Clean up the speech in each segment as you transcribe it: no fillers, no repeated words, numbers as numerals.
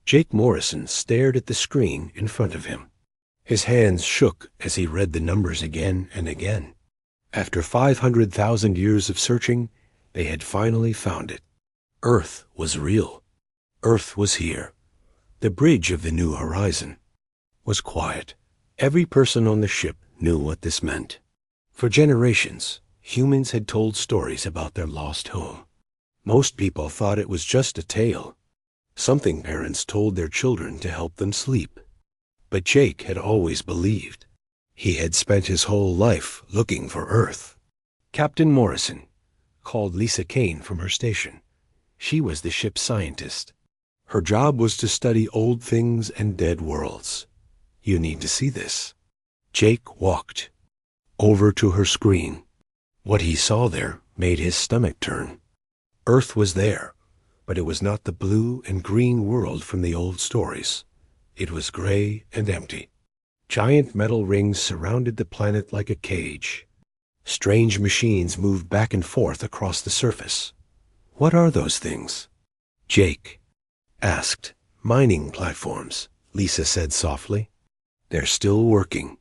Jake Morrison stared at the screen in front of him. His hands shook as he read the numbers again and again. After 500,000 years of searching, they had finally found it. Earth was real. Earth was here. The bridge of the new horizon was quiet. Every person on the ship knew what this meant. For generations, humans had told stories about their lost home. Most people thought it was just a tale, something parents told their children to help them sleep. But Jake had always believed. He had spent his whole life looking for Earth. Captain Morrison called Lisa Kane from her station. She was the ship's scientist. Her job was to study old things and dead worlds. You need to see this. Jake walked over to her screen. What he saw there made his stomach turn. Earth was there, but it was not the blue and green world from the old stories. It was gray and empty. Giant metal rings surrounded the planet like a cage. Strange machines moved back and forth across the surface. What are those things? Jake asked. Mining platforms, Lisa said softly. They're still working.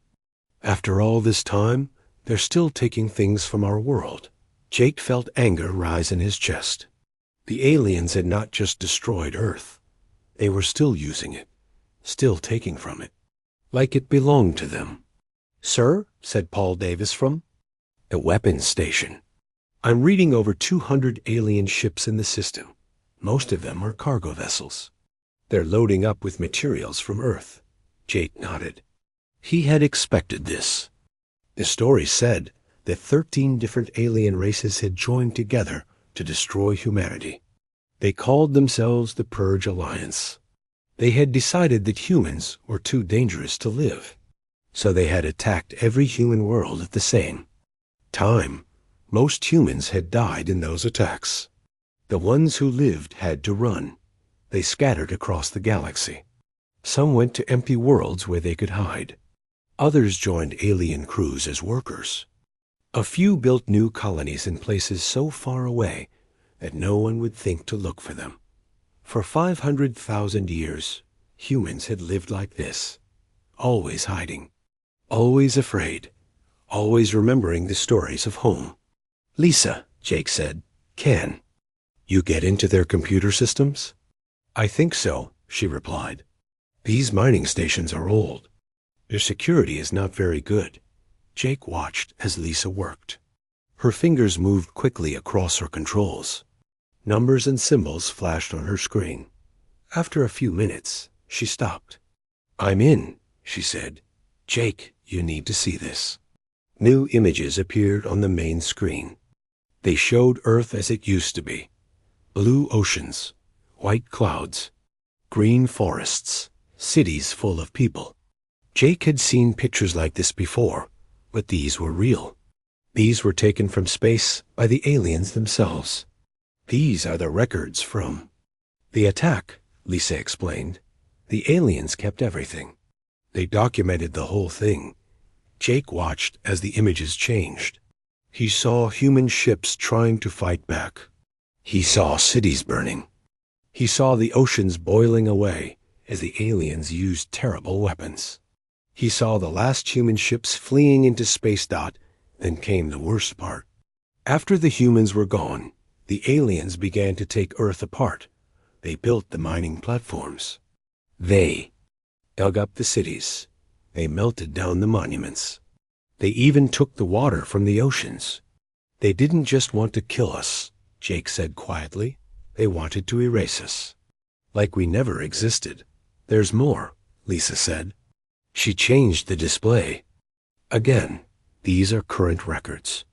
After all this time, they're still taking things from our world. Jake felt anger rise in his chest. The aliens had not just destroyed Earth. They were still using it, still taking from it, like it belonged to them. Sir, said Paul Davis from a weapons station. I'm reading over 200 alien ships in the system. Most of them are cargo vessels. They're loading up with materials from Earth. Jake nodded. He had expected this. The story said that 13 different alien races had joined together to destroy humanity. They called themselves the Purge Alliance. They had decided that humans were too dangerous to live, so they had attacked every human world at the same time. Most humans had died in those attacks. The ones who lived had to run. They scattered across the galaxy. Some went to empty worlds where they could hide. Others joined alien crews as workers. A few built new colonies in places so far away that no one would think to look for them. For 500,000 years, humans had lived like this, always hiding, always afraid, always remembering the stories of home. Lisa, Jake said, can you get into their computer systems? I think so, she replied. These mining stations are old. Their security is not very good. Jake watched as Lisa worked. Her fingers moved quickly across her controls. Numbers and symbols flashed on her screen. After a few minutes, she stopped. I'm in, she said. Jake, you need to see this. New images appeared on the main screen. They showed Earth as it used to be. Blue oceans, white clouds, green forests, cities full of people. Jake had seen pictures like this before, but these were real. These were taken from space by the aliens themselves. These are the records from the attack, Lisa explained. The aliens kept everything. They documented the whole thing. Jake watched as the images changed. He saw human ships trying to fight back. He saw cities burning. He saw the oceans boiling away as the aliens used terrible weapons. He saw the last human ships fleeing into space. Then came the worst part. After the humans were gone, the aliens began to take Earth apart. They built the mining platforms. They dug up the cities. They melted down the monuments. They even took the water from the oceans. They didn't just want to kill us, Jake said quietly. They wanted to erase us. Like we never existed. There's more, Lisa said. She changed the display. Again, these are current records.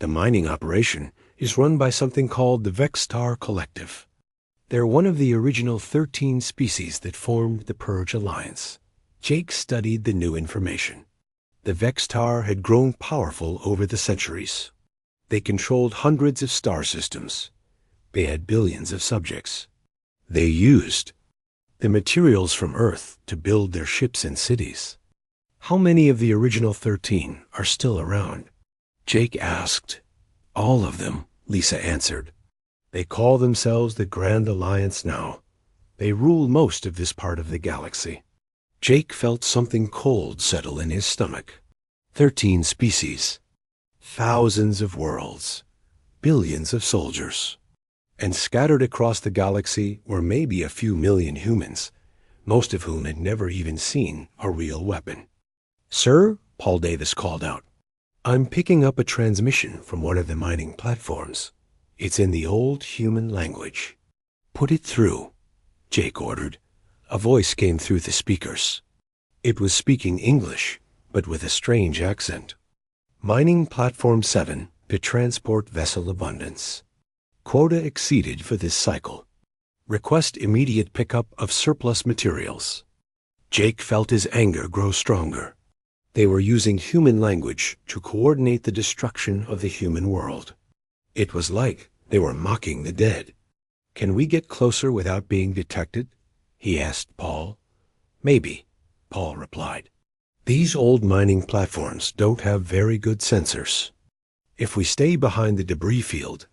The mining operation is run by something called the Vextar Collective. They're one of the original 13 species that formed the Purge Alliance. Jake studied the new information. The Vextar had grown powerful over the centuries. They controlled hundreds of star systems. They had billions of subjects. They used the materials from Earth to build their ships and cities. How many of the original 13 are still around? Jake asked. All of them, Lisa answered. They call themselves the Grand Alliance now. They rule most of this part of the galaxy. Jake felt something cold settle in his stomach. 13 species, thousands of worlds, billions of soldiers. And scattered across the galaxy were maybe a few million humans, most of whom had never even seen a real weapon. "Sir," Paul Davis called out, "I'm picking up a transmission from one of the mining platforms. It's in the old human language." "Put it through," Jake ordered. A voice came through the speakers. It was speaking English, but with a strange accent. "Mining Platform 7 to transport vessel abundance. Quota exceeded for this cycle. Request immediate pickup of surplus materials." Jake felt his anger grow stronger. They were using human language to coordinate the destruction of the human world. It was like they were mocking the dead. "Can we get closer without being detected?" he asked Paul. "Maybe," Paul replied. "These old mining platforms don't have very good sensors. If we stay behind the debris field,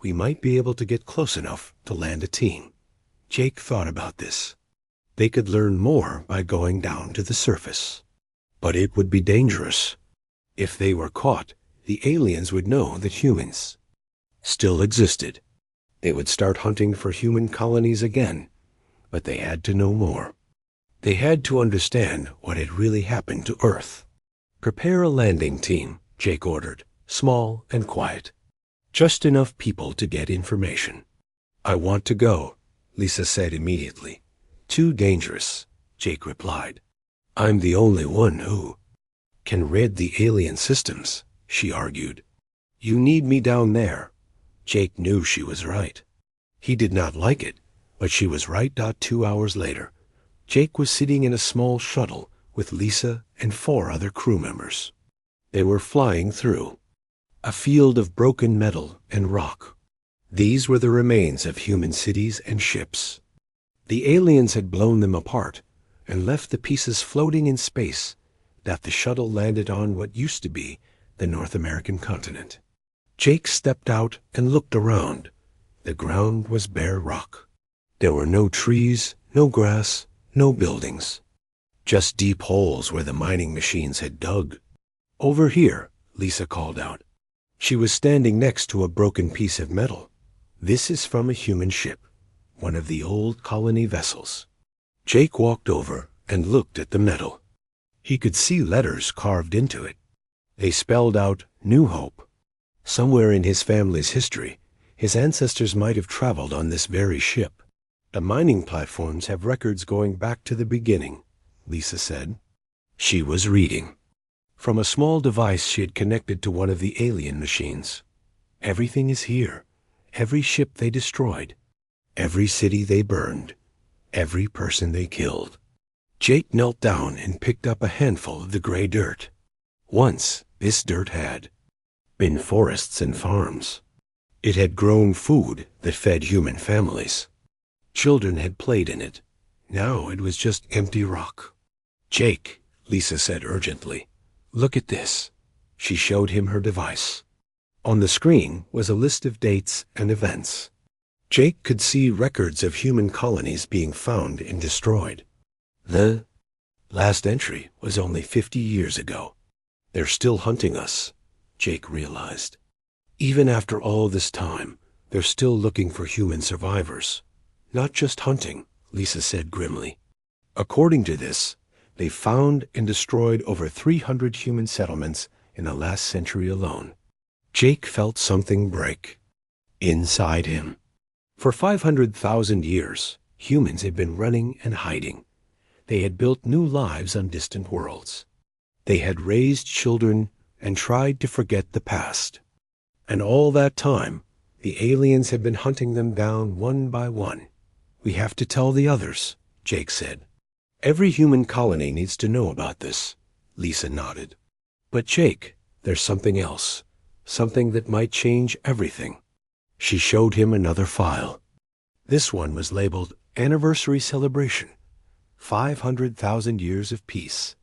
we might be able to get close enough to land a team." Jake thought about this. They could learn more by going down to the surface. But it would be dangerous. If they were caught, the aliens would know that humans still existed. They would start hunting for human colonies again, but they had to know more. They had to understand what had really happened to Earth. "Prepare a landing team," Jake ordered, small and quiet. "Just enough people to get information." "I want to go," Lisa said immediately. "Too dangerous," Jake replied. "I'm the only one who can read the alien systems," she argued. "You need me down there." Jake knew she was right. He did not like it, but she was right. 2 hours later, Jake was sitting in a small shuttle with Lisa and 4 other crew members. They were flying through a field of broken metal and rock. These were the remains of human cities and ships. The aliens had blown them apart and left the pieces floating in space that the shuttle landed on what used to be the North American continent. Jake stepped out and looked around. The ground was bare rock. There were no trees, no grass, no buildings. Just deep holes where the mining machines had dug. "Over here," Lisa called out. She was standing next to a broken piece of metal. "This is from a human ship, one of the old colony vessels." Jake walked over and looked at the metal. He could see letters carved into it. They spelled out New Hope. Somewhere in his family's history, his ancestors might have traveled on this very ship. "The mining platforms have records going back to the beginning," Lisa said. She was reading from a small device she had connected to one of the alien machines. "Everything is here. Every ship they destroyed. Every city they burned. Every person they killed." Jake knelt down and picked up a handful of the gray dirt. Once, this dirt had been forests and farms. It had grown food that fed human families. Children had played in it. Now it was just empty rock. "Jake," Lisa said urgently, "look at this." She showed him her device. On the screen was a list of dates and events. Jake could see records of human colonies being found and destroyed. The last entry was only 50 years ago. "They're still hunting us," Jake realized. "Even after all this time, they're still looking for human survivors. Not just hunting," Lisa said grimly. "According to this, they found and destroyed over 300 human settlements in the last century alone." Jake felt something break inside him. For 500,000 years, humans had been running and hiding. They had built new lives on distant worlds. They had raised children and tried to forget the past. And all that time, the aliens had been hunting them down one by one. "We have to tell the others," Jake said. "Every human colony needs to know about this," Lisa nodded. "But Jake, there's something else. Something that might change everything." She showed him another file. This one was labeled Anniversary Celebration. 500,000 years of peace.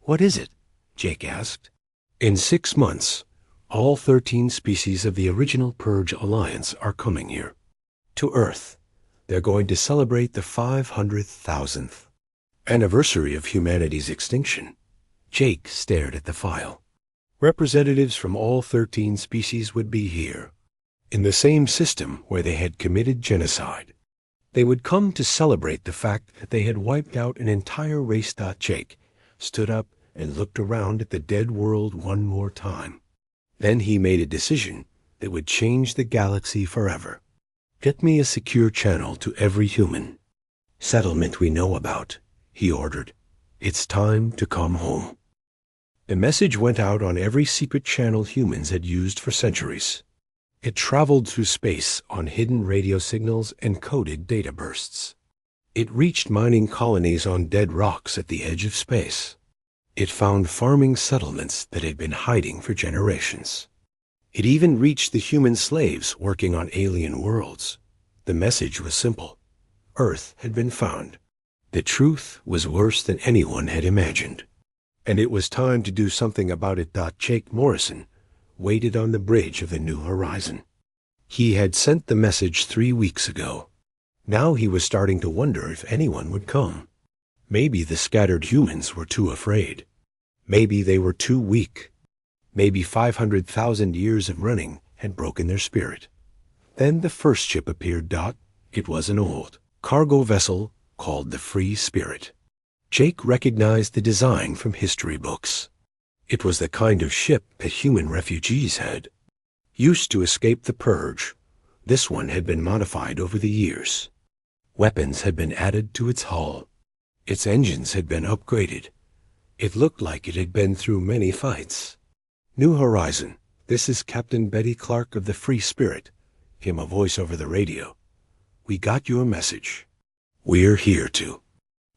"What is it?" Jake asked. "In 6 months, all 13 species of the original Purge Alliance are coming here. To Earth. They're going to celebrate the 500,000th anniversary of humanity's extinction. Jake stared at the file. Representatives from all 13 species would be here, in the same system where they had committed genocide. They would come to celebrate the fact that they had wiped out an entire race. Jake stood up and looked around at the dead world one more time. Then he made a decision that would change the galaxy forever. Get me a secure channel to every human settlement we know about, he ordered. It's time to come home. The message went out on every secret channel humans had used for centuries. It traveled through space on hidden radio signals and coded data bursts. It reached mining colonies on dead rocks at the edge of space. It found farming settlements that had been hiding for generations. It even reached the human slaves working on alien worlds. The message was simple. Earth had been found. The truth was worse than anyone had imagined. And it was time to do something about it. Jake Morrison waited on the bridge of the New Horizon. He had sent the message 3 weeks ago. Now he was starting to wonder if anyone would come. Maybe the scattered humans were too afraid. Maybe they were too weak. Maybe 500,000 years of running had broken their spirit. Then the first ship appeared. It was an old cargo vessel called the Free Spirit. Jake recognized the design from history books. It was the kind of ship that human refugees had. Used to escape the purge, this one had been modified over the years. Weapons had been added to its hull. Its engines had been upgraded. It looked like it had been through many fights. New Horizon, this is Captain Betty Clark of the Free Spirit, came a voice over the radio. We got your message. We're here to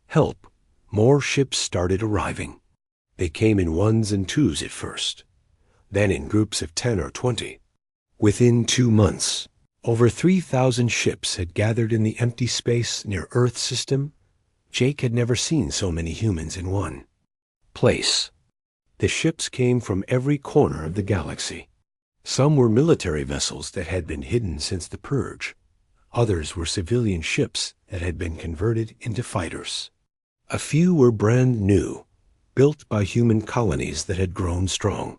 help. More ships started arriving. They came in ones and twos at first, then in groups of 10 or 20. Within 2 months, over 3,000 ships had gathered in the empty space near Earth's system. Jake had never seen so many humans in one place. The ships came from every corner of the galaxy. Some were military vessels that had been hidden since the purge. Others were civilian ships that had been converted into fighters. A few were brand new, built by human colonies that had grown strong.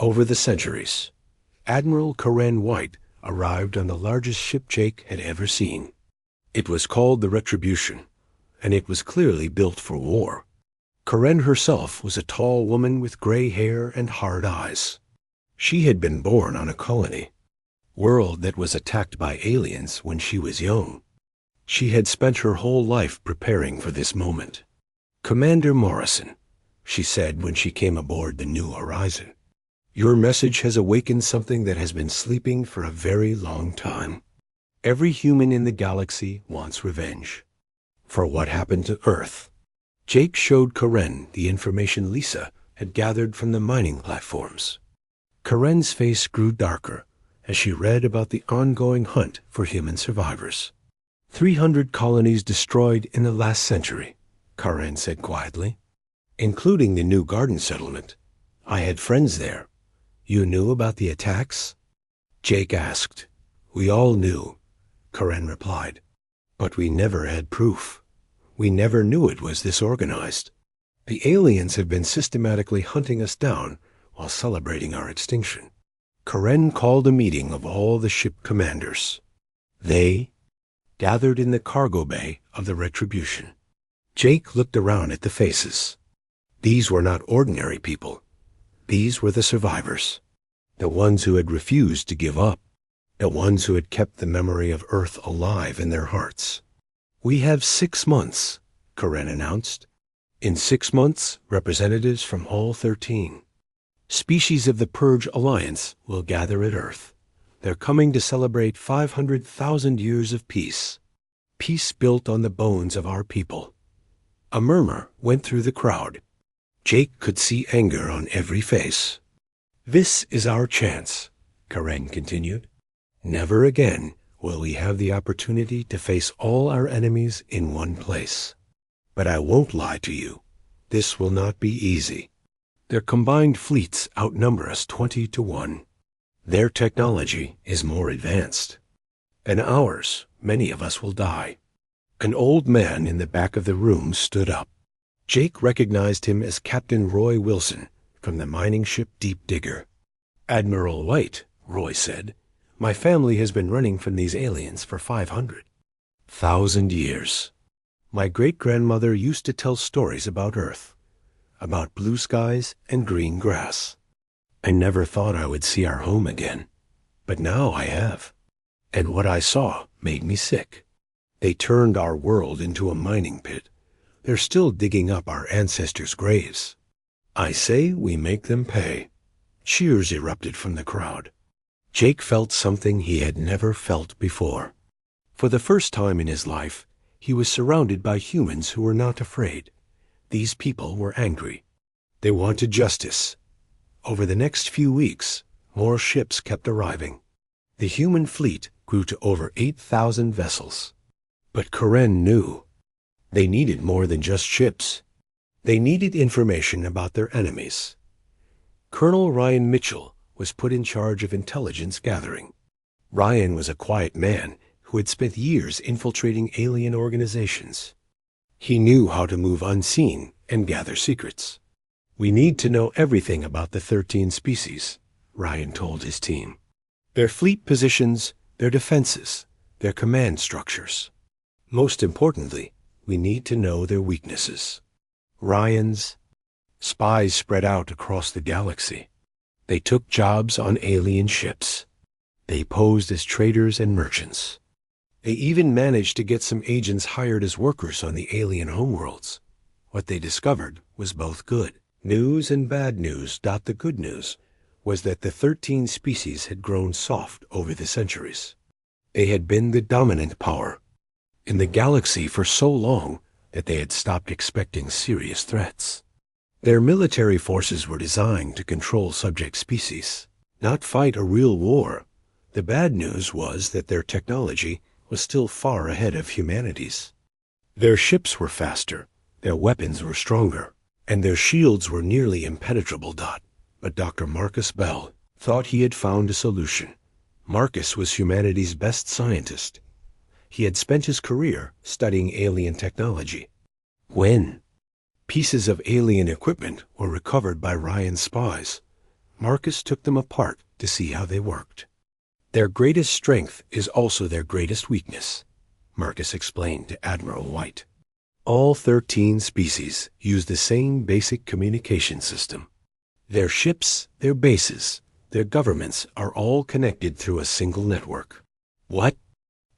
Over the centuries, Admiral Karen White arrived on the largest ship Jake had ever seen. It was called the Retribution, and it was clearly built for war. Karen herself was a tall woman with gray hair and hard eyes. She had been born on a colony, world that was attacked by aliens when she was young. She had spent her whole life preparing for this moment. Commander Morrison, she said when she came aboard the New Horizon, your message has awakened something that has been sleeping for a very long time. Every human in the galaxy wants revenge for what happened to Earth. Jake showed Karen the information Lisa had gathered from the mining platforms. Karen's face grew darker as she read about the ongoing hunt for human survivors. 300 colonies destroyed in the last century, Karen said quietly, including the new garden settlement. I had friends there. You knew about the attacks? Jake asked. We all knew, Karen replied, but we never had proof. We never knew it was this organized. The aliens have been systematically hunting us down while celebrating our extinction. Karen called a meeting of all the ship commanders. They gathered in the cargo bay of the Retribution. Jake looked around at the faces. These were not ordinary people. These were the survivors, the ones who had refused to give up, the ones who had kept the memory of Earth alive in their hearts. We have 6 months, Karen announced. In 6 months, representatives from all 13 species of the Purge Alliance will gather at Earth. They're coming to celebrate 500,000 years of peace. Peace built on the bones of our people. A murmur went through the crowd. Jake could see anger on every face. This is our chance, Karen continued. Never again will we have the opportunity to face all our enemies in one place. But I won't lie to you. This will not be easy. Their combined fleets outnumber us 20 to 1. Their technology is more advanced. And ours, many of us will die. An old man in the back of the room stood up. Jake recognized him as Captain Roy Wilson from the mining ship Deep Digger. "Admiral White," Roy said, "my family has been running from these aliens for 500,000 years. My great-grandmother used to tell stories about Earth, about blue skies and green grass. I never thought I would see our home again, but now I have. And what I saw made me sick. They turned our world into a mining pit. They're still digging up our ancestors' graves. I say we make them pay." Cheers erupted from the crowd. Jake felt something he had never felt before. For the first time in his life, he was surrounded by humans who were not afraid. These people were angry. They wanted justice. Over the next few weeks, more ships kept arriving. The human fleet grew to over 8,000 vessels. But Karen knew. They needed more than just ships. They needed information about their enemies. Colonel Ryan Mitchell was put in charge of intelligence gathering. Ryan was a quiet man who had spent years infiltrating alien organizations. He knew how to move unseen and gather secrets. "We need to know everything about the 13 species," Ryan told his team. "Their fleet positions, their defenses, their command structures. Most importantly, we need to know their weaknesses." Ryan's spies spread out across the galaxy. They took jobs on alien ships. They posed as traders and merchants. They even managed to get some agents hired as workers on the alien homeworlds. What they discovered was both good news and bad news. The good news was that the 13 species had grown soft over the centuries. They had been the dominant power in the galaxy for so long that they had stopped expecting serious threats. Their military forces were designed to control subject species, not fight a real war. The bad news was that their technology was still far ahead of humanity's. Their ships were faster, their weapons were stronger, and their shields were nearly impenetrable. But Dr. Marcus Bell thought he had found a solution. Marcus was humanity's best scientist. He had spent his career studying alien technology. When pieces of alien equipment were recovered by Ryan's spies, Marcus took them apart to see how they worked. "Their greatest strength is also their greatest weakness," Marcus explained to Admiral White. "All 13 species use the same basic communication system. Their ships, their bases, their governments are all connected through a single network." "What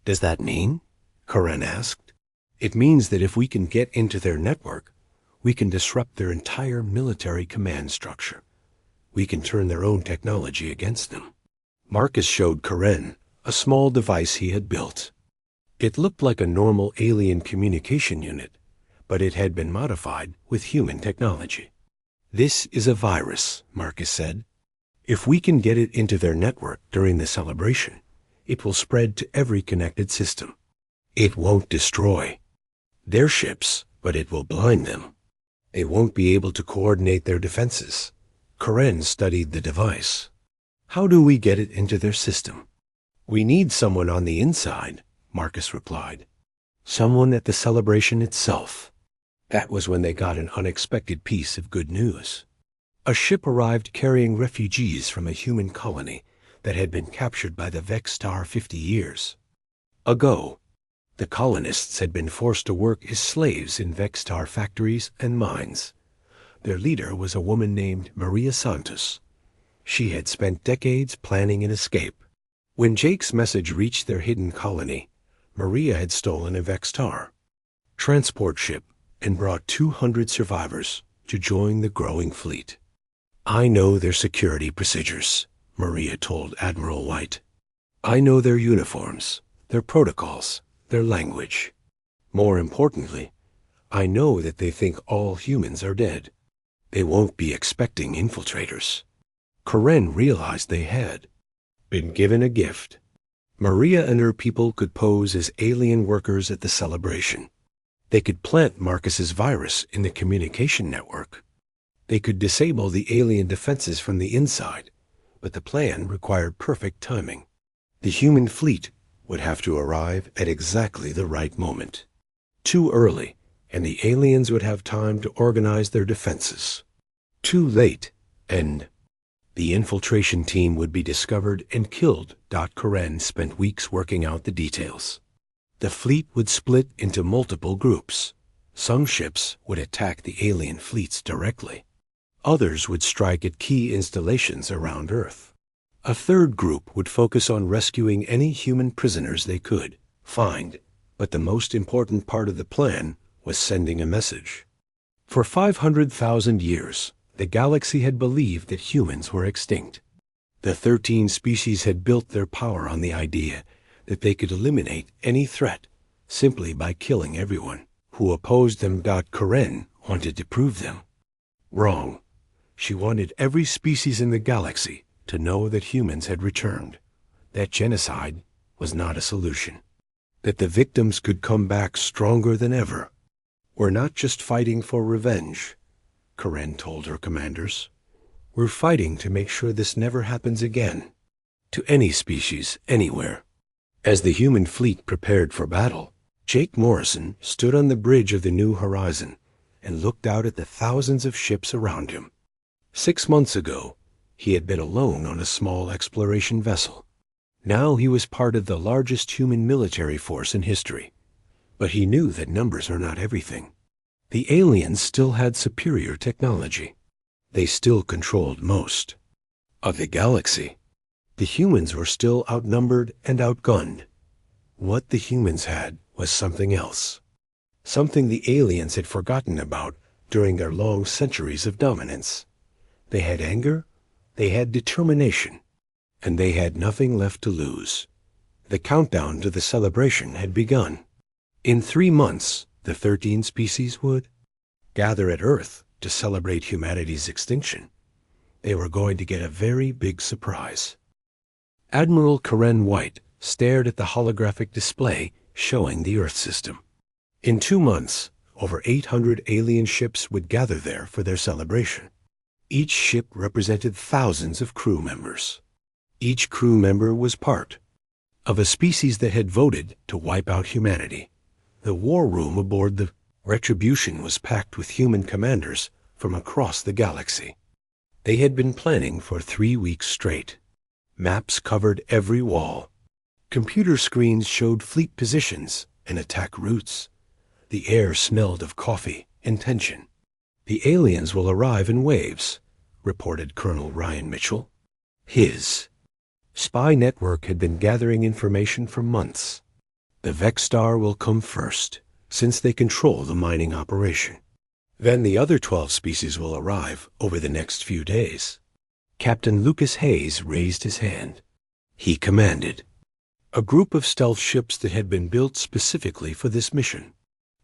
does that mean?" Karen asked. "It means that if we can get into their network, we can disrupt their entire military command structure. We can turn their own technology against them." Marcus showed Karen a small device he had built. It looked like a normal alien communication unit, but it had been modified with human technology. "This is a virus," Marcus said. "If we can get it into their network during the celebration, it will spread to every connected system. It won't destroy their ships, but it will blind them. They won't be able to coordinate their defenses." Karen studied the device. "How do we get it into their system?" "We need someone on the inside," Marcus replied. "Someone at the celebration itself." That was when they got an unexpected piece of good news. A ship arrived carrying refugees from a human colony that had been captured by the Vextar 50 years ago. The colonists had been forced to work as slaves in Vextar factories and mines. Their leader was a woman named Maria Santos. She had spent decades planning an escape. When Jake's message reached their hidden colony, Maria had stolen a Vextar transport ship and brought 200 survivors to join the growing fleet. "I know their security procedures," Maria told Admiral White. "I know their uniforms, their protocols, their language. More importantly, I know that they think all humans are dead. They won't be expecting infiltrators." Karen realized they had been given a gift. Maria and her people could pose as alien workers at the celebration. They could plant Marcus's virus in the communication network. They could disable the alien defenses from the inside, but the plan required perfect timing. The human fleet would have to arrive at exactly the right moment. Too early, and the aliens would have time to organize their defenses. Too late, and the infiltration team would be discovered and killed. Karen spent weeks working out the details. The fleet would split into multiple groups. Some ships would attack the alien fleets directly. Others would strike at key installations around Earth. A third group would focus on rescuing any human prisoners they could find, but the most important part of the plan was sending a message. For 500,000 years, the galaxy had believed that humans were extinct. The 13 species had built their power on the idea that they could eliminate any threat simply by killing everyone who opposed them. Karen wanted to prove them wrong. She wanted every species in the galaxy to know that humans had returned, that genocide was not a solution, that the victims could come back stronger than ever. We're not just fighting for revenge, Karen told her commanders. We're fighting to make sure this never happens again, to any species, anywhere. As the human fleet prepared for battle, Jake Morrison stood on the bridge of the New Horizon and looked out at the thousands of ships around him. 6 months ago, he had been alone on a small exploration vessel. Now he was part of the largest human military force in history. But he knew that numbers are not everything. The aliens still had superior technology. They still controlled most of the galaxy. The humans were still outnumbered and outgunned. What the humans had was something else. Something the aliens had forgotten about during their long centuries of dominance. They had anger, they had determination, and they had nothing left to lose. The countdown to the celebration had begun. In 3 months, the 13 species would gather at Earth to celebrate humanity's extinction. They were going to get a very big surprise. Admiral Karen White stared at the holographic display showing the Earth system. In 2 months, over 800 alien ships would gather there for their celebration. Each ship represented thousands of crew members. Each crew member was part of a species that had voted to wipe out humanity. The war room aboard the Retribution was packed with human commanders from across the galaxy. They had been planning for 3 weeks straight. Maps covered every wall. Computer screens showed fleet positions and attack routes. The air smelled of coffee and tension. The aliens will arrive in waves, reported Colonel Ryan Mitchell. His spy network had been gathering information for months. The Vexstar will come first, since they control the mining operation. Then the other 12 species will arrive over the next few days. Captain Lucas Hayes raised his hand. He commanded a group of stealth ships that had been built specifically for this mission.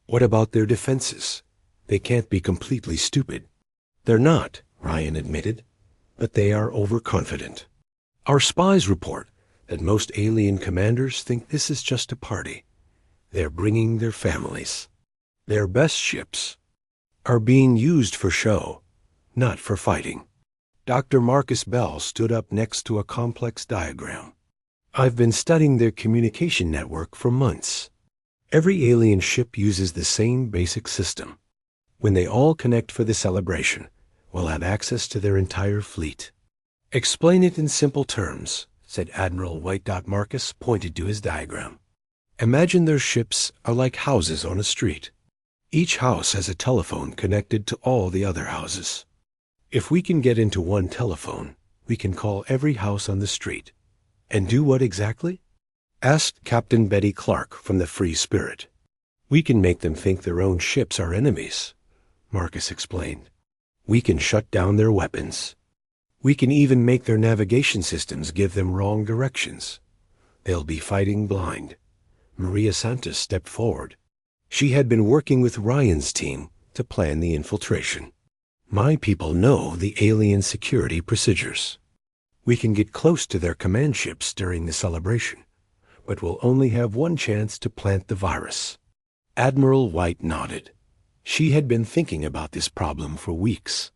What about their defenses? They can't be completely stupid. They're not, Ryan admitted, but they are overconfident. Our spies report that most alien commanders think this is just a party. They're bringing their families. Their best ships are being used for show, not for fighting. Dr. Marcus Bell stood up next to a complex diagram. I've been studying their communication network for months. Every alien ship uses the same basic system. When they all connect for the celebration, we'll have access to their entire fleet. Explain it in simple terms, said Admiral White. Marcus pointed to his diagram. Imagine their ships are like houses on a street. Each house has a telephone connected to all the other houses. If we can get into one telephone, we can call every house on the street. And do what exactly? Asked Captain Betty Clark from the Free Spirit. We can make them think their own ships are enemies, Marcus explained. We can shut down their weapons. We can even make their navigation systems give them wrong directions. They'll be fighting blind. Maria Santos stepped forward. She had been working with Ryan's team to plan the infiltration. My people know the alien security procedures. We can get close to their command ships during the celebration, but we'll only have one chance to plant the virus. Admiral White nodded. She had been thinking about this problem for weeks.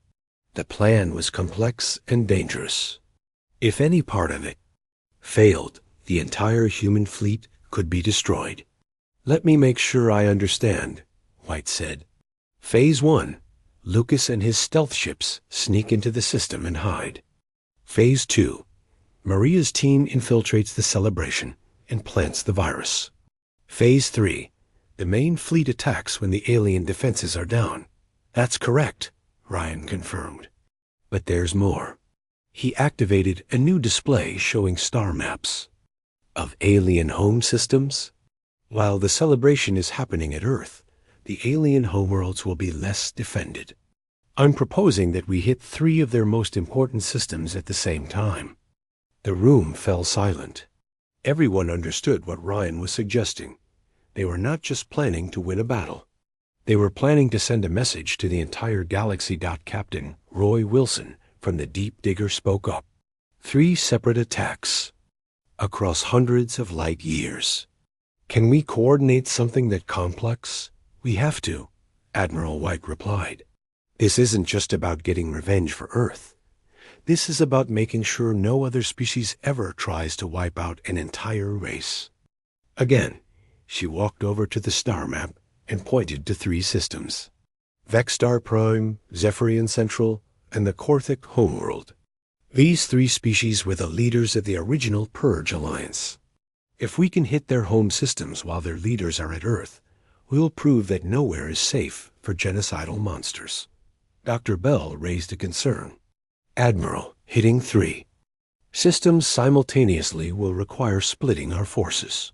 The plan was complex and dangerous. If any part of it failed, the entire human fleet could be destroyed. Let me make sure I understand, White said. Phase 1. Lucas and his stealth ships sneak into the system and hide. Phase 2. Maria's team infiltrates the celebration and plants the virus. Phase 3. The main fleet attacks when the alien defenses are down. That's correct, Ryan confirmed. But there's more. He activated a new display showing star maps of alien home systems. While the celebration is happening at Earth, the alien homeworlds will be less defended. I'm proposing that we hit 3 of their most important systems at the same time. The room fell silent. Everyone understood what Ryan was suggesting. They were not just planning to win a battle. They were planning to send a message to the entire galaxy. Captain Roy Wilson from the Deep Digger spoke up. 3 separate attacks across hundreds of light years. Can we coordinate something that complex? We have to, Admiral White replied. This isn't just about getting revenge for Earth. This is about making sure no other species ever tries to wipe out an entire race. Again, she walked over to the star map and pointed to 3 systems. Vexstar Prime, Zephyrian Central, and the Korthic homeworld. These 3 species were the leaders of the original Purge Alliance. If we can hit their home systems while their leaders are at Earth, we'll prove that nowhere is safe for genocidal monsters. Dr. Bell raised a concern. Admiral, hitting 3 systems simultaneously will require splitting our forces.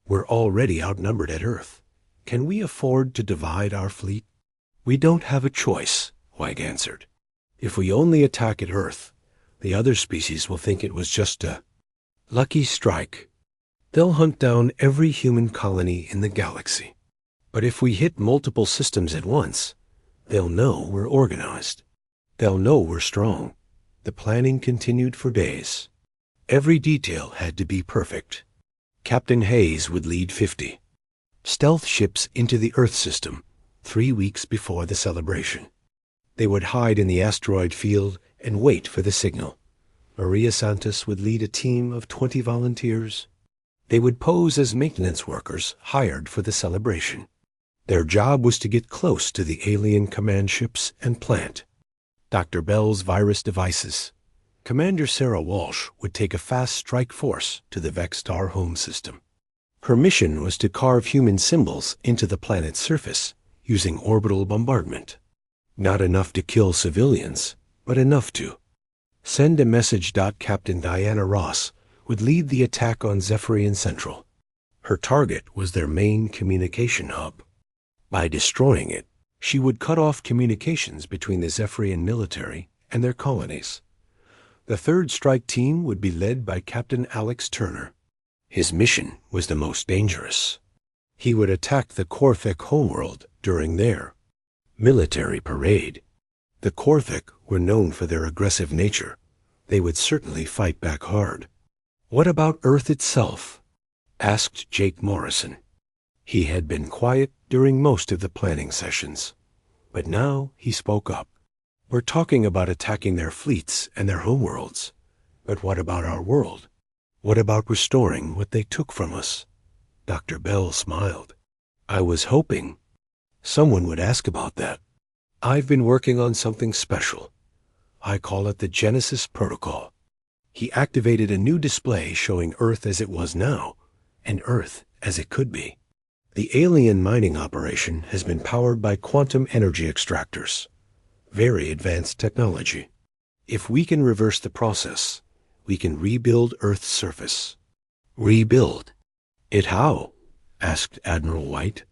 We're already outnumbered at Earth. Can we afford to divide our fleet? We don't have a choice, White answered. If we only attack at Earth, the other species will think it was just a lucky strike. They'll hunt down every human colony in the galaxy. But if we hit multiple systems at once, they'll know we're organized. They'll know we're strong. The planning continued for days. Every detail had to be perfect. Captain Hayes would lead 50 stealth ships into the Earth system 3 weeks before the celebration. They would hide in the asteroid field and wait for the signal. Maria Santos would lead a team of 20 volunteers. They would pose as maintenance workers hired for the celebration. Their job was to get close to the alien command ships and plant Dr. Bell's virus devices. Commander Sarah Walsh would take a fast strike force to the Vexstar home system. Her mission was to carve human symbols into the planet's surface using orbital bombardment. Not enough to kill civilians, but enough to send a message. Captain Diana Ross would lead the attack on Zephyrian Central. Her target was their main communication hub. By destroying it, she would cut off communications between the Zephyrian military and their colonies. The third strike team would be led by Captain Alex Turner. His mission was the most dangerous. He would attack the Korthic homeworld during their military parade. The Korthic were known for their aggressive nature. They would certainly fight back hard. What about Earth itself? Asked Jake Morrison. He had been quiet during most of the planning sessions, but now he spoke up. We're talking about attacking their fleets and their homeworlds, but what about our world? What about restoring what they took from us? Dr. Bell smiled. I was hoping someone would ask about that. I've been working on something special. I call it the Genesis Protocol. He activated a new display showing Earth as it was now and Earth as it could be. The alien mining operation has been powered by quantum energy extractors, very advanced technology. If we can reverse the process, we can rebuild Earth's surface. Rebuild it how? Asked Admiral White.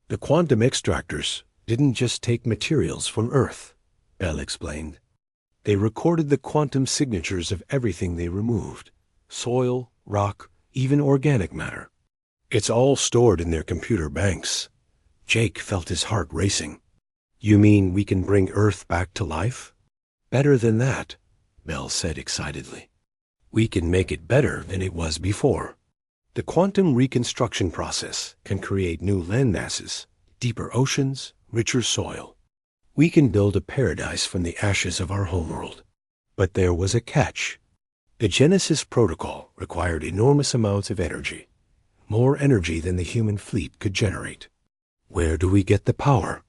The quantum extractors didn't just take materials from Earth, Bell explained. They recorded the quantum signatures of everything they removed: soil, rock, even organic matter. It's all stored in their computer banks. Jake felt his heart racing. You mean we can bring Earth back to life? Better than that, Bell said excitedly. We can make it better than it was before. The quantum reconstruction process can create new land masses, deeper oceans, richer soil. We can build a paradise from the ashes of our homeworld. But there was a catch. The Genesis Protocol required enormous amounts of energy, more energy than the human fleet could generate. "Where do we get the power?"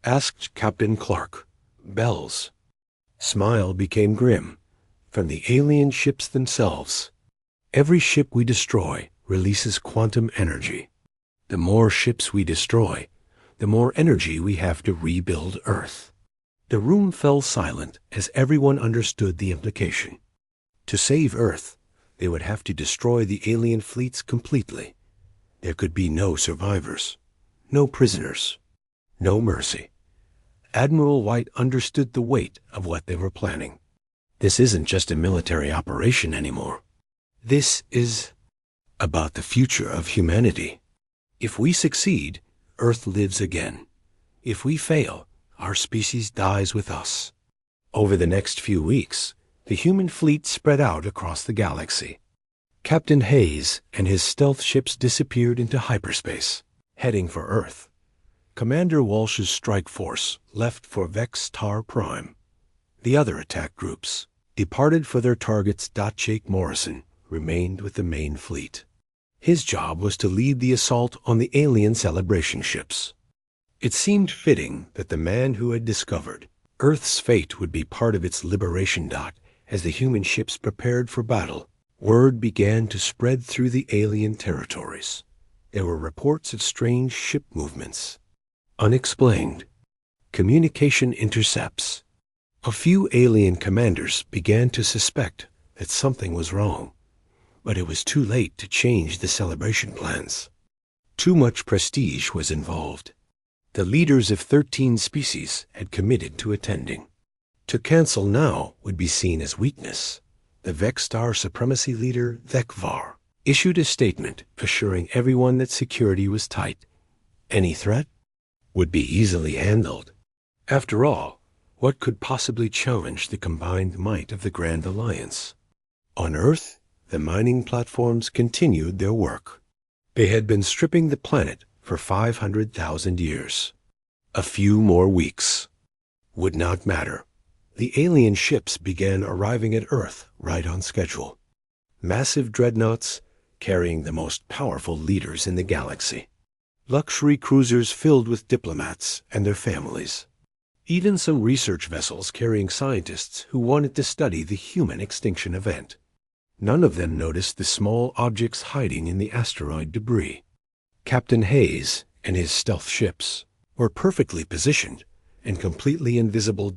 asked Captain Clark. "Bells." Smile became grim. "From the alien ships themselves. Every ship we destroy releases quantum energy. The more ships we destroy, the more energy we have to rebuild Earth." The room fell silent as everyone understood the implication. To save Earth, they would have to destroy the alien fleets completely. There could be no survivors, no prisoners, no mercy. Admiral White understood the weight of what they were planning. This isn't just a military operation anymore. This is about the future of humanity. If we succeed, Earth lives again. If we fail, our species dies with us. Over the next few weeks, the human fleet spread out across the galaxy. Captain Hayes and his stealth ships disappeared into hyperspace, heading for Earth. Commander Walsh's strike force left for Vex Tar Prime. The other attack groups departed for their targets. Jake Morrison remained with the main fleet. His job was to lead the assault on the alien celebration ships. It seemed fitting that the man who had discovered Earth's fate would be part of its liberation. As the human ships prepared for battle, word began to spread through the alien territories. There were reports of strange ship movements, unexplained communication intercepts. A few alien commanders began to suspect that something was wrong, but it was too late to change the celebration plans. Too much prestige was involved. The leaders of 13 species had committed to attending. To cancel now would be seen as weakness. The Vexstar Supremacy leader, Vekvar, issued a statement assuring everyone that security was tight. Any threat would be easily handled. After all, what could possibly challenge the combined might of the Grand Alliance? On Earth, the mining platforms continued their work. They had been stripping the planet for 500,000 years. A few more weeks would not matter. The alien ships began arriving at Earth right on schedule. Massive dreadnoughts carrying the most powerful leaders in the galaxy. Luxury cruisers filled with diplomats and their families. Even some research vessels carrying scientists who wanted to study the human extinction event. None of them noticed the small objects hiding in the asteroid debris. Captain Hayes and his stealth ships were perfectly positioned and completely invisible.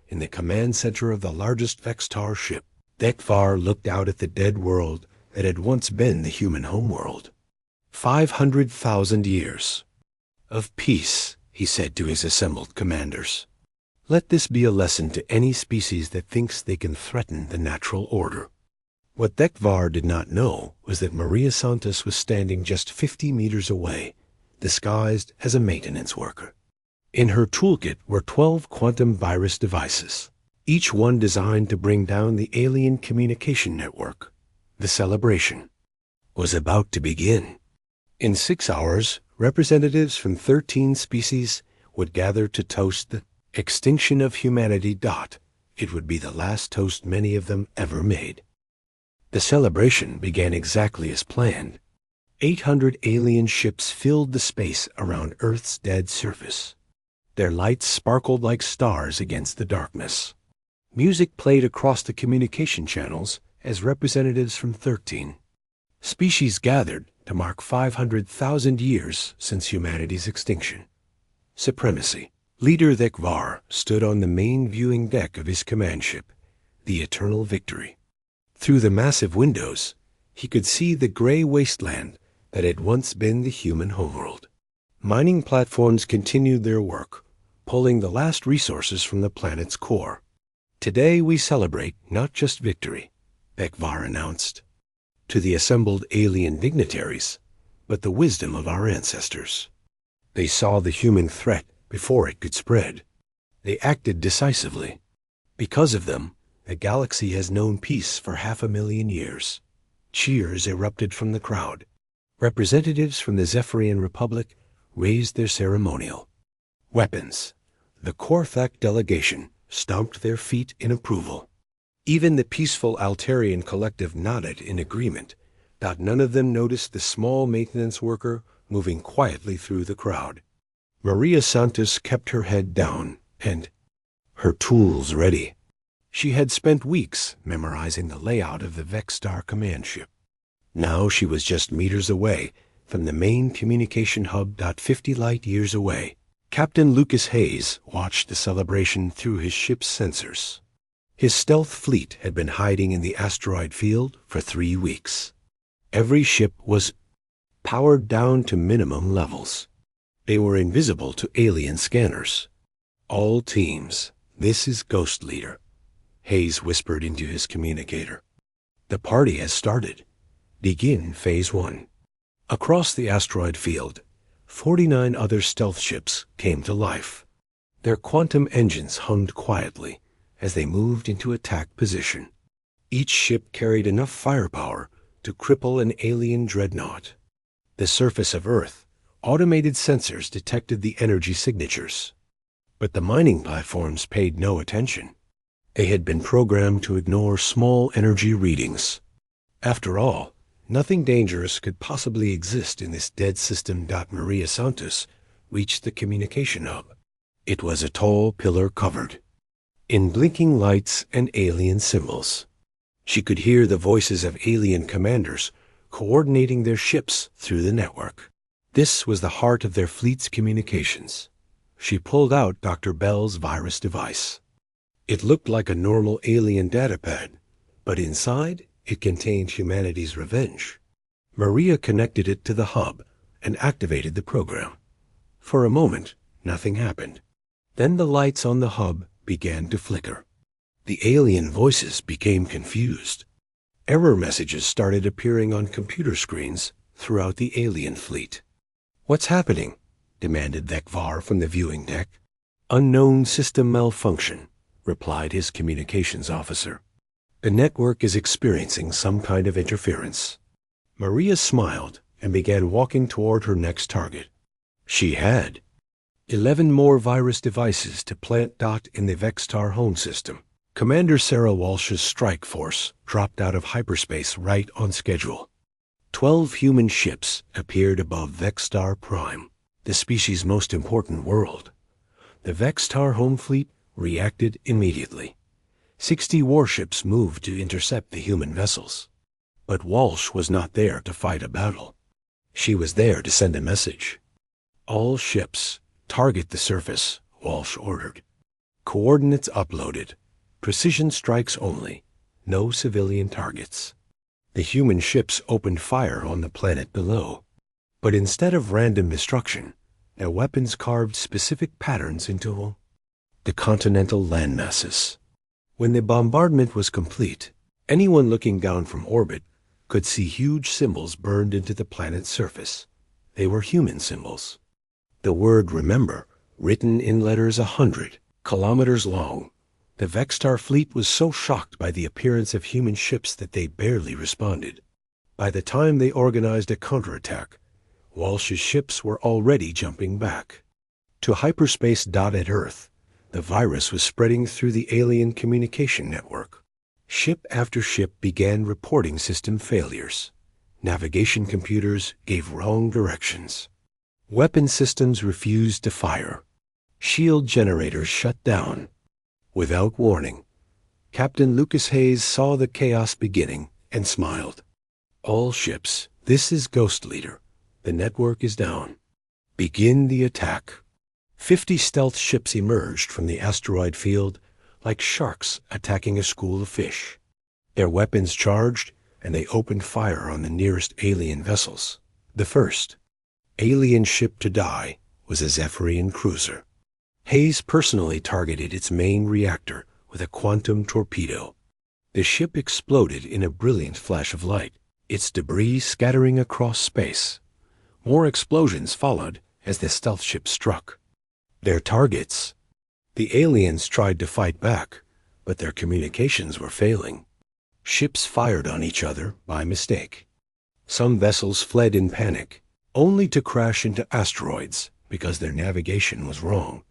In the command center of the largest Vextar ship, Vekvar looked out at the dead world that had once been the human homeworld. 500,000 years of peace, he said to his assembled commanders. Let this be a lesson to any species that thinks they can threaten the natural order. What Vekvar did not know was that Maria Santos was standing just 50 meters away, disguised as a maintenance worker. In her toolkit were 12 quantum virus devices, each one designed to bring down the alien communication network. The celebration was about to begin. In 6 hours, representatives from 13 species would gather to toast the extinction of humanity. It would be the last toast many of them ever made. The celebration began exactly as planned. 800 alien ships filled the space around Earth's dead surface. Their lights sparkled like stars against the darkness. Music played across the communication channels as representatives from 13 species gathered to mark 500,000 years since humanity's extinction. Supremacy. Leader Vekvar stood on the main viewing deck of his command ship, the Eternal Victory. Through the massive windows, he could see the gray wasteland that had once been the human homeworld. Mining platforms continued their work, pulling the last resources from the planet's core. Today we celebrate not just victory, Vekvar announced, to the assembled alien dignitaries, but the wisdom of our ancestors. They saw the human threat before it could spread. They acted decisively. Because of them, the galaxy has known peace for 500,000 years. Cheers erupted from the crowd. Representatives from the Zephyrian Republic raised their ceremonial weapons. The Korthak delegation stomped their feet in approval. Even the peaceful Altarian collective nodded in agreement, None of them noticed the small maintenance worker moving quietly through the crowd. Maria Santos kept her head down and her tools ready. She had spent weeks memorizing the layout of the Vexstar command ship. Now she was just meters away from the main communication hub. 50 light years away. Captain Lucas Hayes watched the celebration through his ship's sensors. His stealth fleet had been hiding in the asteroid field for 3 weeks. Every ship was powered down to minimum levels. They were invisible to alien scanners. All teams, this is Ghost Leader, Hayes whispered into his communicator. The party has started. Begin Phase 1. Across the asteroid field, 49 other stealth ships came to life. Their quantum engines hummed quietly as they moved into attack position. Each ship carried enough firepower to cripple an alien dreadnought. The surface of Earth, automated sensors detected the energy signatures. But the mining platforms paid no attention. They had been programmed to ignore small energy readings. After all, nothing dangerous could possibly exist in this dead system. Maria Santos reached the communication hub. It was a tall pillar covered in blinking lights and alien symbols. She could hear the voices of alien commanders coordinating their ships through the network. This was the heart of their fleet's communications. She pulled out Dr. Bell's virus device. It looked like a normal alien datapad, but inside it contained humanity's revenge. Maria connected it to the hub and activated the program. For a moment, nothing happened. Then the lights on the hub began to flicker. The alien voices became confused. Error messages started appearing on computer screens throughout the alien fleet. "What's happening?" demanded Thekvar from the viewing deck. "Unknown system malfunction," replied his communications officer. "The network is experiencing some kind of interference." Maria smiled and began walking toward her next target. She had 11 more virus devices to plant. In the Vexstar home system. Commander Sarah Walsh's strike force dropped out of hyperspace right on schedule. 12 human ships appeared above Vexstar Prime, the species' most important world. The Vexstar home fleet reacted immediately. 60 warships moved to intercept the human vessels. But Walsh was not there to fight a battle. She was there to send a message. "All ships, target the surface," Walsh ordered. "Coordinates uploaded. Precision strikes only. No civilian targets." The human ships opened fire on the planet below. But instead of random destruction, their weapons carved specific patterns into the continental landmasses. When the bombardment was complete, anyone looking down from orbit could see huge symbols burned into the planet's surface. They were human symbols. The word "remember," written in letters 100 kilometers long. The Vexstar fleet was so shocked by the appearance of human ships that they barely responded. By the time they organized a counterattack, Walsh's ships were already jumping back. To hyperspace. At Earth, the virus was spreading through the alien communication network. Ship after ship began reporting system failures. Navigation computers gave wrong directions. Weapon systems refused to fire. Shield generators shut down. Without warning, Captain Lucas Hayes saw the chaos beginning and smiled. "All ships, this is Ghost Leader. The network is down. Begin the attack." 50 stealth ships emerged from the asteroid field like sharks attacking a school of fish. Their weapons charged, and they opened fire on the nearest alien vessels. The first alien ship to die was a Zephyrian cruiser. Hayes personally targeted its main reactor with a quantum torpedo. The ship exploded in a brilliant flash of light, its debris scattering across space. More explosions followed as the stealth ship struck. Their targets. The aliens tried to fight back, but their communications were failing. Ships fired on each other by mistake. Some vessels fled in panic, only to crash into asteroids because their navigation was wrong.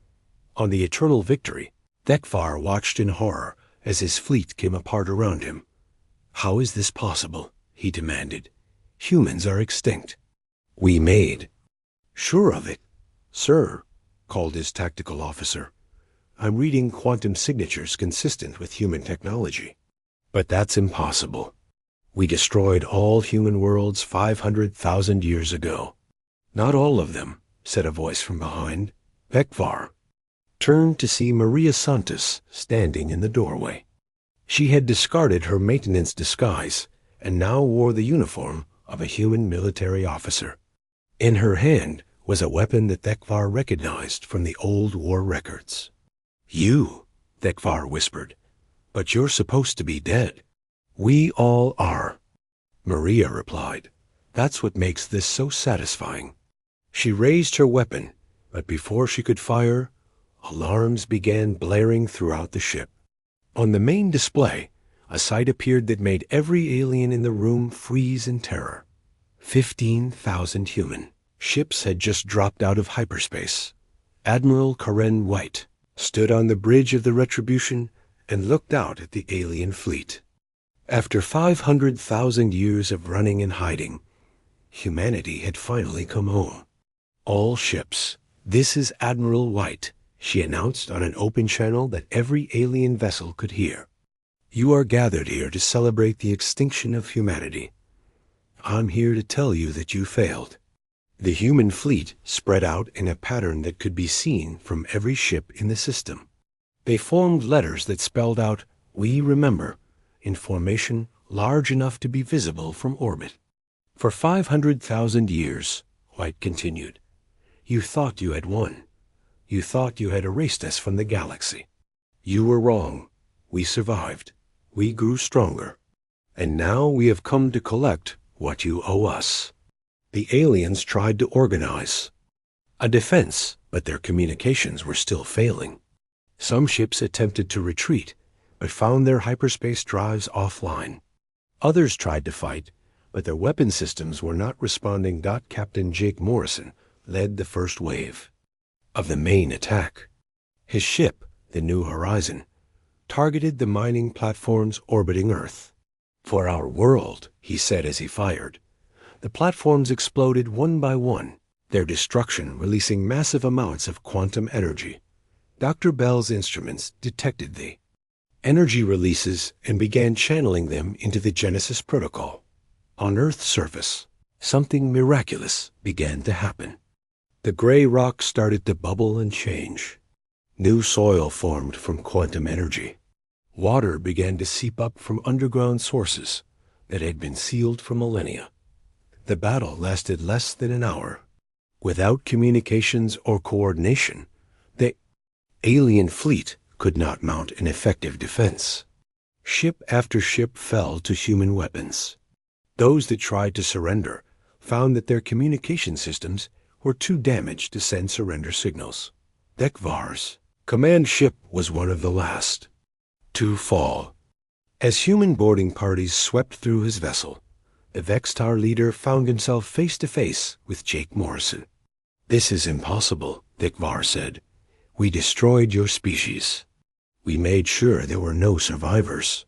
On the Eternal Victory, Thekvar watched in horror as his fleet came apart around him. "How is this possible?" he demanded. Humans are extinct. We made. Sure of it, sir, called his tactical officer. I'm reading quantum signatures consistent with human technology. But that's impossible. We destroyed all human worlds 500,000 years ago. Not all of them, said a voice from behind. Vekvar turned to see Maria Santos standing in the doorway. She had discarded her maintenance disguise and now wore the uniform of a human military officer. In her hand was a weapon that Vekvar recognized from the old war records. You, Vekvar whispered, but you're supposed to be dead. We all are, Maria replied. That's what makes this so satisfying. She raised her weapon, but before she could fire, alarms began blaring throughout the ship. On the main display, a sight appeared that made every alien in the room freeze in terror. 15,000 human ships had just dropped out of hyperspace. Admiral Karen White stood on the bridge of the Retribution and looked out at the alien fleet. After 500,000 years of running and hiding, humanity had finally come home. All ships, this is Admiral White, she announced on an open channel that every alien vessel could hear. You are gathered here to celebrate the extinction of humanity. I'm here to tell you that you failed. The human fleet spread out in a pattern that could be seen from every ship in the system. They formed letters that spelled out, "We remember," in formation large enough to be visible from orbit. For 500,000 years, White continued, you thought you had won. You thought you had erased us from the galaxy. You were wrong. We survived. We grew stronger. And now we have come to collect what you owe us. The aliens tried to organize a defense, but their communications were still failing. Some ships attempted to retreat, but found their hyperspace drives offline. Others tried to fight, but their weapon systems were not responding. Captain Jake Morrison led the first wave of the main attack. His ship, the New Horizon, targeted the mining platforms orbiting Earth. For our world, he said as he fired. The platforms exploded one by one, their destruction releasing massive amounts of quantum energy. Dr. Bell's instruments detected the energy releases and began channeling them into the Genesis protocol. On Earth's surface, something miraculous began to happen. The gray rock started to bubble and change. New soil formed from quantum energy. Water began to seep up from underground sources that had been sealed for millennia. The battle lasted less than an hour. Without communications or coordination, the alien fleet could not mount an effective defense. Ship after ship fell to human weapons. Those that tried to surrender found that their communication systems were too damaged to send surrender signals. Vekvar's command ship was one of the last to fall. As human boarding parties swept through his vessel, the Vextar leader found himself face to face with Jake Morrison. This is impossible, Vekvar said. We destroyed your species. We made sure there were no survivors.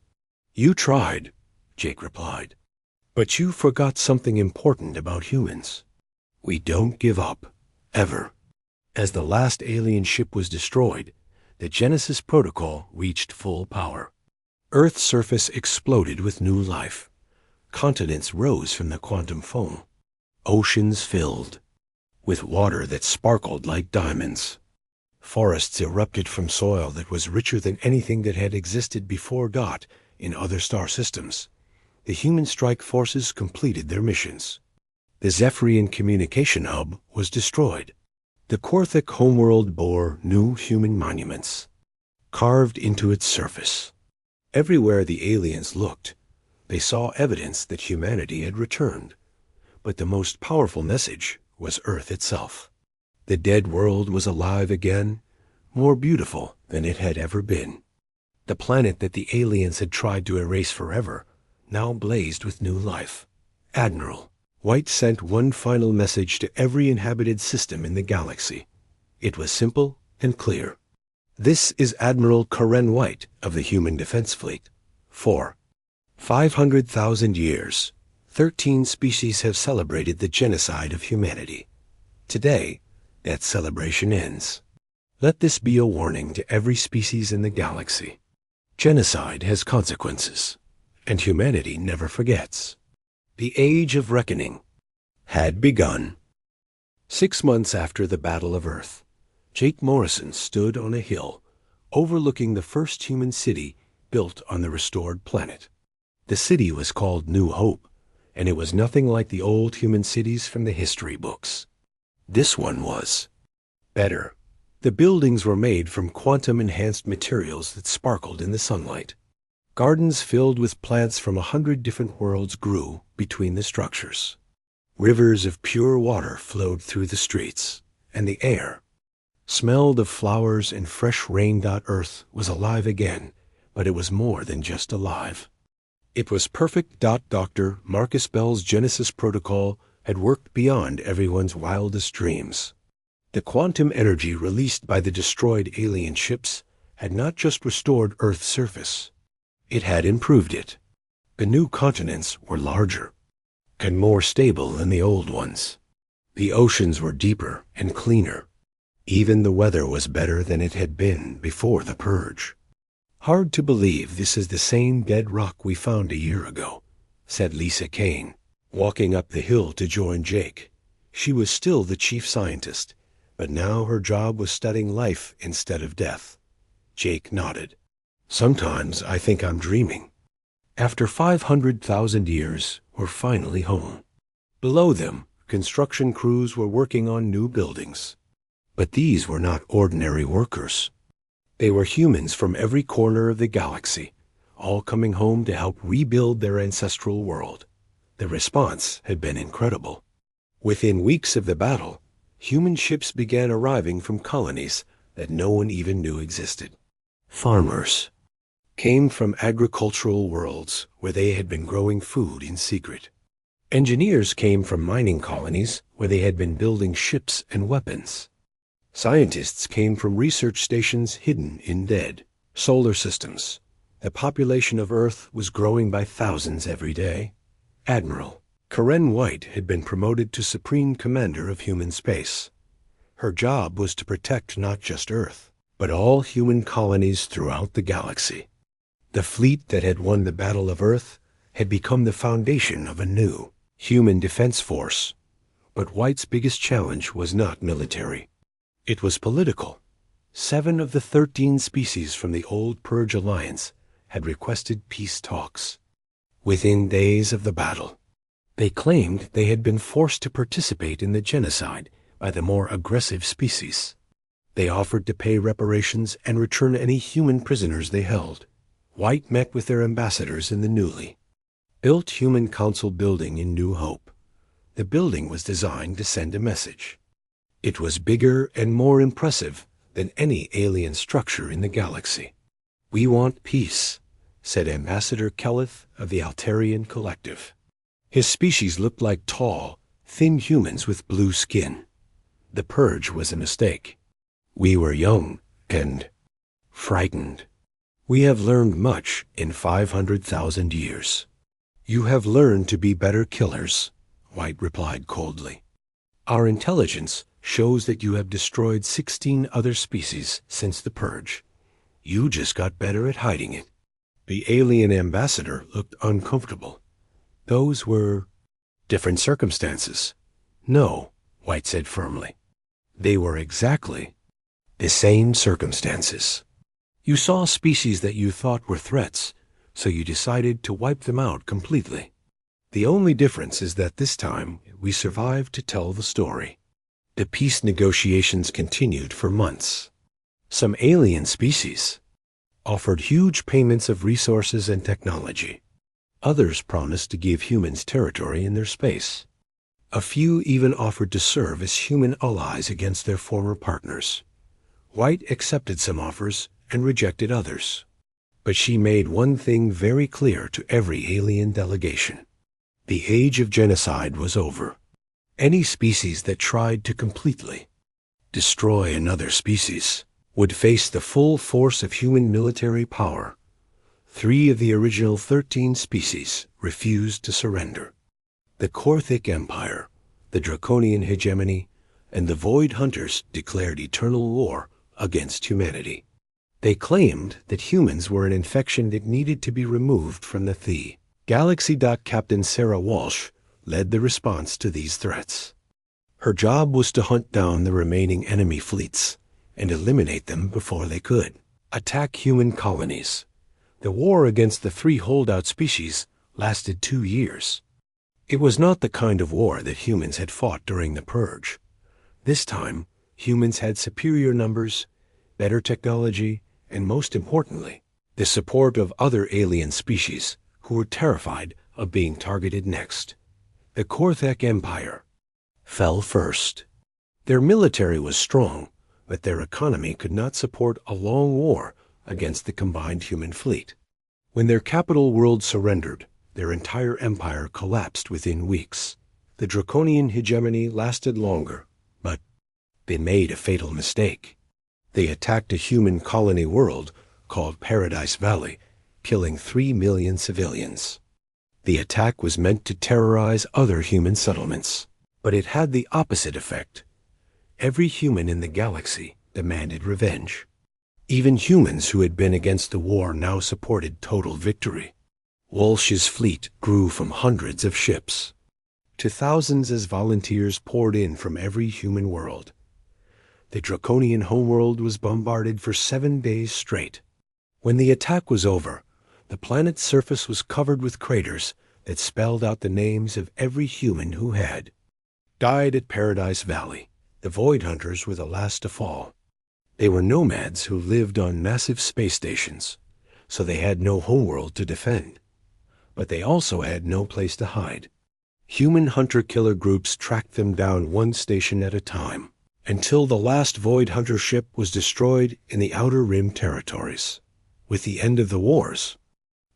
You tried, Jake replied. But you forgot something important about humans. We don't give up, ever. As the last alien ship was destroyed, the Genesis protocol reached full power. Earth's surface exploded with new life. Continents rose from the quantum foam. Oceans filled with water that sparkled like diamonds. Forests erupted from soil that was richer than anything that had existed before God in other star systems. The human strike forces completed their missions. The Zephyrian communication hub was destroyed. The Korthic homeworld bore new human monuments, carved into its surface. Everywhere the aliens looked, they saw evidence that humanity had returned. But the most powerful message was Earth itself. The dead world was alive again, more beautiful than it had ever been. The planet that the aliens had tried to erase forever now blazed with new life. Admiral White sent one final message to every inhabited system in the galaxy. It was simple and clear. This is Admiral Karen White of the Human Defense Fleet. For 500,000 years, 13 species have celebrated the genocide of humanity. Today, that celebration ends. Let this be a warning to every species in the galaxy. Genocide has consequences, and humanity never forgets. The Age of Reckoning had begun. 6 months after the Battle of Earth, Jake Morrison stood on a hill overlooking the first human city built on the restored planet. The city was called New Hope, and it was nothing like the old human cities from the history books. This one was better. The buildings were made from quantum-enhanced materials that sparkled in the sunlight. Gardens filled with plants from 100 different worlds grew between the structures. Rivers of pure water flowed through the streets, and the air smelled of flowers and fresh rain. Earth was alive again, but it was more than just alive. It was perfect. Dr. Marcus Bell's Genesis protocol had worked beyond everyone's wildest dreams. The quantum energy released by the destroyed alien ships had not just restored Earth's surface, it had improved it. The new continents were larger and more stable than the old ones. The oceans were deeper and cleaner. Even the weather was better than it had been before the purge. "Hard to believe this is the same dead rock we found a year ago," said Lisa Kane, walking up the hill to join Jake. She was still the chief scientist, but now her job was studying life instead of death. Jake nodded. "Sometimes I think I'm dreaming." After 500,000 years, we're finally home. Below them, construction crews were working on new buildings. But these were not ordinary workers. They were humans from every corner of the galaxy, all coming home to help rebuild their ancestral world. The response had been incredible. Within weeks of the battle, human ships began arriving from colonies that no one even knew existed. Farmers came from agricultural worlds where they had been growing food in secret. Engineers came from mining colonies where they had been building ships and weapons. Scientists came from research stations hidden in dead solar systems. The population of Earth was growing by thousands every day. Admiral Karen White had been promoted to Supreme Commander of Human Space. Her job was to protect not just Earth, but all human colonies throughout the galaxy. The fleet that had won the Battle of Earth had become the foundation of a new human defense force. But White's biggest challenge was not military. It was political. 7 of the 13 species from the old Purge Alliance had requested peace talks. Within days of the battle, they claimed they had been forced to participate in the genocide by the more aggressive species. They offered to pay reparations and return any human prisoners they held. White met with their ambassadors in the newly built Human Council building in New Hope. The building was designed to send a message. It was bigger and more impressive than any alien structure in the galaxy. "We want peace," said Ambassador Kelleth of the Altarian Collective. His species looked like tall, thin humans with blue skin. The purge was a mistake. "We were young and frightened. We have learned much in 500,000 years." "You have learned to be better killers," White replied coldly. "Our intelligence shows that you have destroyed 16 other species since the purge. You just got better at hiding it." The alien ambassador looked uncomfortable. "Those were different circumstances." "No," White said firmly. "They were exactly the same circumstances. You saw species that you thought were threats, so you decided to wipe them out completely. The only difference is that this time we survived to tell the story." The peace negotiations continued for months. Some alien species offered huge payments of resources and technology. Others promised to give humans territory in their space. A few even offered to serve as human allies against their former partners. White accepted some offers and rejected others. But she made one thing very clear to every alien delegation. The age of genocide was over. Any species that tried to completely destroy another species would face the full force of human military power. 3 of the original 13 species refused to surrender. The Korthic Empire, the Draconian Hegemony, and the Void Hunters declared eternal war against humanity. They claimed that humans were an infection that needed to be removed from the Thea. Galaxy Captain Sarah Walsh led the response to these threats. Her job was to hunt down the remaining enemy fleets and eliminate them before they could attack human colonies. The war against the 3 holdout species lasted 2 years. It was not the kind of war that humans had fought during the Purge. This time, humans had superior numbers, better technology, and most importantly, the support of other alien species who were terrified of being targeted next. The Korthic Empire fell first. Their military was strong, but their economy could not support a long war against the combined human fleet. When their capital world surrendered, their entire empire collapsed within weeks. The Draconian hegemony lasted longer, but they made a fatal mistake. They attacked a human colony world called Paradise Valley, killing 3 million civilians. The attack was meant to terrorize other human settlements, but it had the opposite effect. Every human in the galaxy demanded revenge. Even humans who had been against the war now supported total victory. Walsh's fleet grew from hundreds of ships to thousands as volunteers poured in from every human world. The Draconian homeworld was bombarded for 7 days straight. When the attack was over, the planet's surface was covered with craters that spelled out the names of every human who had died at Paradise Valley. The Void Hunters were the last to fall. They were nomads who lived on massive space stations, so they had no homeworld to defend. But they also had no place to hide. Human hunter-killer groups tracked them down one station at a time, until the last Void Hunter ship was destroyed in the Outer Rim territories. With the end of the wars,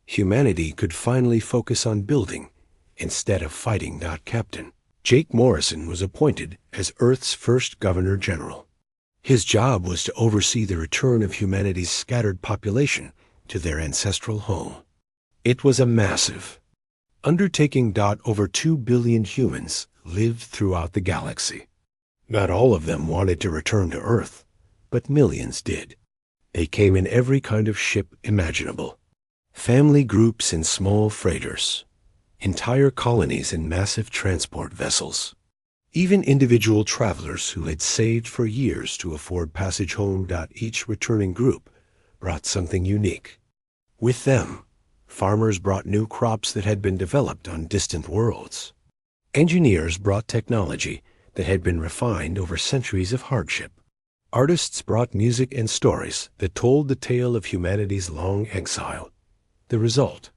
humanity could finally focus on building instead of fighting. Captain Jake Morrison was appointed as Earth's first Governor General. His job was to oversee the return of humanity's scattered population to their ancestral home. It was a massive undertaking. Over 2 billion humans lived throughout the galaxy. Not all of them wanted to return to Earth, but millions did. They came in every kind of ship imaginable. Family groups in small freighters, entire colonies in massive transport vessels. Even individual travelers who had saved for years to afford passage home. Each returning group brought something unique. With them, farmers brought new crops that had been developed on distant worlds. Engineers brought technology that had been refined over centuries of hardship. Artists brought music and stories that told the tale of humanity's long exile. The result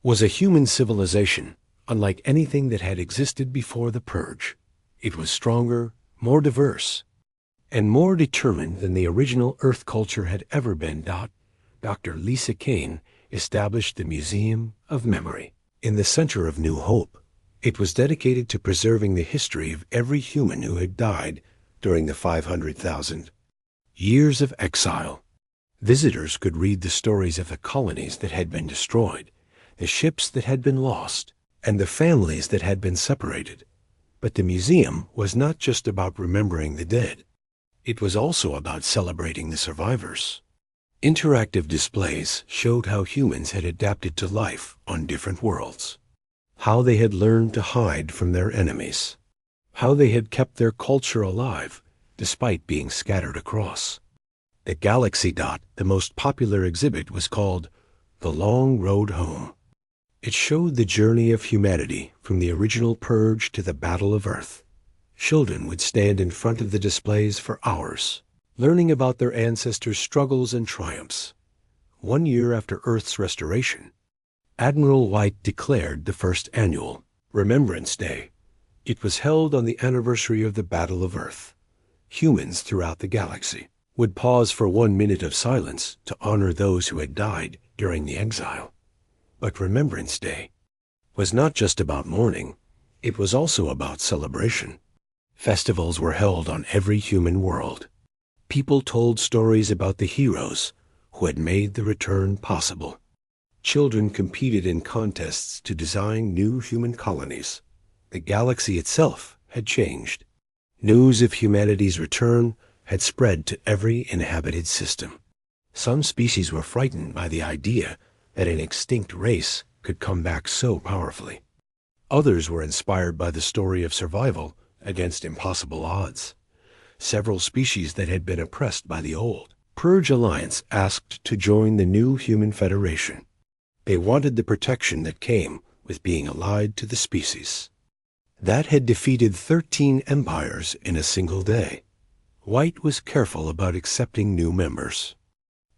was a human civilization unlike anything that had existed before the Purge. It was stronger, more diverse, and more determined than the original Earth culture had ever been. Dr. Lisa Kane established the Museum of Memory in the center of New Hope. It was dedicated to preserving the history of every human who had died during the 500,000 years of exile. Visitors could read the stories of the colonies that had been destroyed, the ships that had been lost, and the families that had been separated. But the museum was not just about remembering the dead. It was also about celebrating the survivors. Interactive displays showed how humans had adapted to life on different worlds, how they had learned to hide from their enemies, how they had kept their culture alive despite being scattered across. The Galaxy. The most popular exhibit was called The Long Road Home. It showed the journey of humanity from the original Purge to the Battle of Earth. Children would stand in front of the displays for hours, learning about their ancestors' struggles and triumphs. 1 year after Earth's restoration, Admiral White declared the first annual Remembrance Day. It was held on the anniversary of the Battle of Earth. Humans throughout the galaxy would pause for 1 minute of silence to honor those who had died during the exile. But Remembrance Day was not just about mourning, it was also about celebration. Festivals were held on every human world. People told stories about the heroes who had made the return possible. Children competed in contests to design new human colonies. The galaxy itself had changed. News of humanity's return had spread to every inhabited system. Some species were frightened by the idea that an extinct race could come back so powerfully. Others were inspired by the story of survival against impossible odds. Several species that had been oppressed by the old Purge Alliance asked to join the new Human Federation. They wanted the protection that came with being allied to the species. That had defeated 13 empires in a single day. White was careful about accepting new members.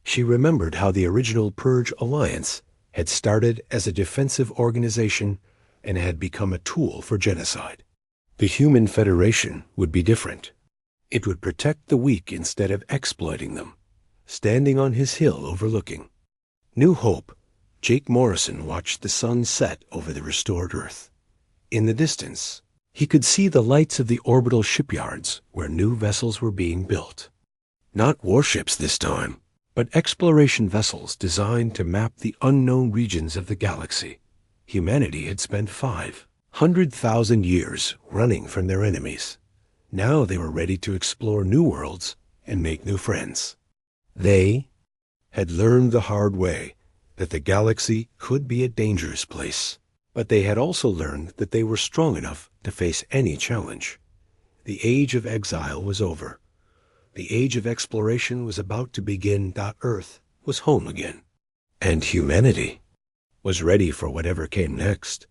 She remembered how the original Purge Alliance had started as a defensive organization and had become a tool for genocide. The Human Federation would be different. It would protect the weak instead of exploiting them. Standing on his hill overlooking New Hope, Jake Morrison watched the sun set over the restored Earth. In the distance, he could see the lights of the orbital shipyards where new vessels were being built. Not warships this time, but exploration vessels designed to map the unknown regions of the galaxy. Humanity had spent 500,000 years running from their enemies. Now they were ready to explore new worlds and make new friends. They had learned the hard way that the galaxy could be a dangerous place, but they had also learned that they were strong enough to face any challenge. The age of exile was over. The age of exploration was about to begin. Earth was home again, and humanity was ready for whatever came next.